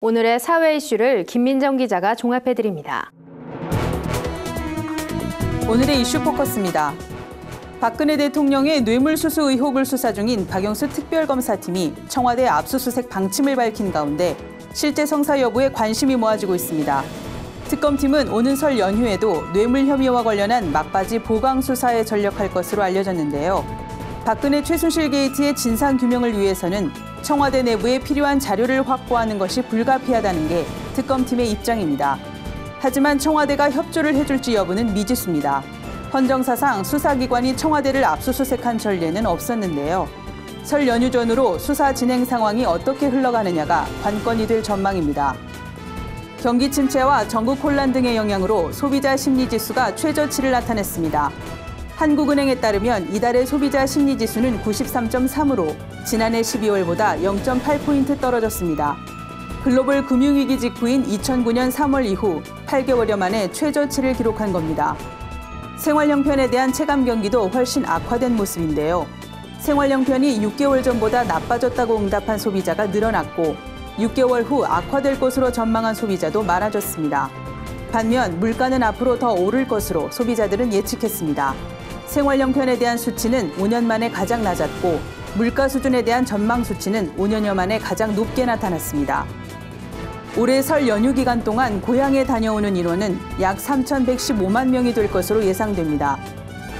오늘의 사회 이슈를 김민정 기자가 종합해드립니다. 오늘의 이슈 포커스입니다. 박근혜 대통령의 뇌물수수 의혹을 수사 중인 박영수 특별검사팀이 청와대 압수수색 방침을 밝힌 가운데 실제 성사 여부에 관심이 모아지고 있습니다. 특검팀은 오는 설 연휴에도 뇌물 혐의와 관련한 막바지 보강 수사에 전력할 것으로 알려졌는데요. 박근혜 최순실 게이트의 진상규명을 위해서는 청와대 내부에 필요한 자료를 확보하는 것이 불가피하다는 게 특검팀의 입장입니다. 하지만 청와대가 협조를 해줄지 여부는 미지수입니다. 헌정사상 수사기관이 청와대를 압수수색한 전례는 없었는데요. 설 연휴 전후로 수사 진행 상황이 어떻게 흘러가느냐가 관건이 될 전망입니다. 경기 침체와 전국 혼란 등의 영향으로 소비자 심리지수가 최저치를 나타냈습니다. 한국은행에 따르면 이달의 소비자 심리지수는 93.3으로 지난해 12월보다 0.8포인트 떨어졌습니다. 글로벌 금융위기 직후인 2009년 3월 이후 8개월여 만에 최저치를 기록한 겁니다. 생활 형편에 대한 체감 경기도 훨씬 악화된 모습인데요. 생활 형편이 6개월 전보다 나빠졌다고 응답한 소비자가 늘어났고 6개월 후 악화될 것으로 전망한 소비자도 많아졌습니다. 반면 물가는 앞으로 더 오를 것으로 소비자들은 예측했습니다. 생활 형편에 대한 수치는 5년 만에 가장 낮았고 물가 수준에 대한 전망 수치는 5년여 만에 가장 높게 나타났습니다. 올해 설 연휴 기간 동안 고향에 다녀오는 인원은 약 3,115만 명이 될 것으로 예상됩니다.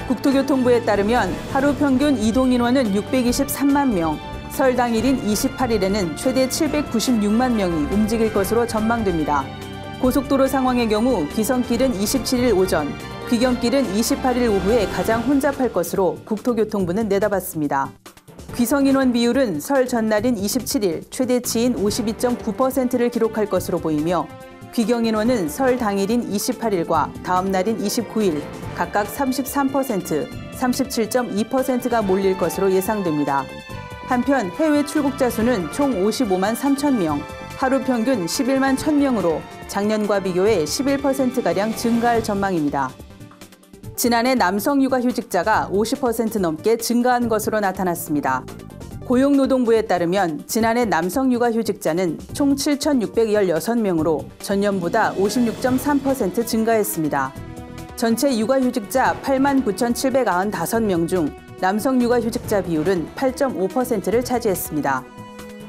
국토교통부에 따르면 하루 평균 이동 인원은 623만 명, 설 당일인 28일에는 최대 796만 명이 움직일 것으로 전망됩니다. 고속도로 상황의 경우 귀성길은 27일 오전, 귀경길은 28일 오후에 가장 혼잡할 것으로 국토교통부는 내다봤습니다. 귀성인원 비율은 설 전날인 27일 최대치인 52.9%를 기록할 것으로 보이며 귀경인원은 설 당일인 28일과 다음 날인 29일 각각 33%, 37.2%가 몰릴 것으로 예상됩니다. 한편 해외 출국자 수는 총 55만 3천 명, 하루 평균 11만 1,000명으로 작년과 비교해 11%가량 증가할 전망입니다. 지난해 남성 육아휴직자가 50% 넘게 증가한 것으로 나타났습니다. 고용노동부에 따르면 지난해 남성 육아휴직자는 총 7,616명으로 전년보다 56.3% 증가했습니다. 전체 육아휴직자 89,795명 중 남성 육아휴직자 비율은 8.5%를 차지했습니다.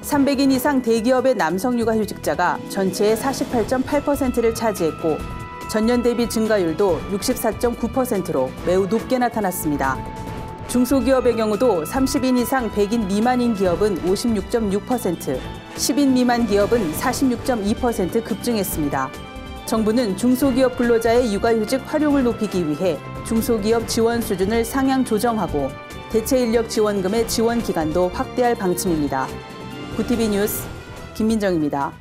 300인 이상 대기업의 남성 육아휴직자가 전체의 48.8%를 차지했고 전년 대비 증가율도 64.9%로 매우 높게 나타났습니다. 중소기업의 경우도 30인 이상 100인 미만인 기업은 56.6%, 10인 미만 기업은 46.2% 급증했습니다. 정부는 중소기업 근로자의 육아휴직 활용을 높이기 위해 중소기업 지원 수준을 상향 조정하고 대체인력 지원금의 지원 기간도 확대할 방침입니다. 구티비 뉴스 김민정입니다.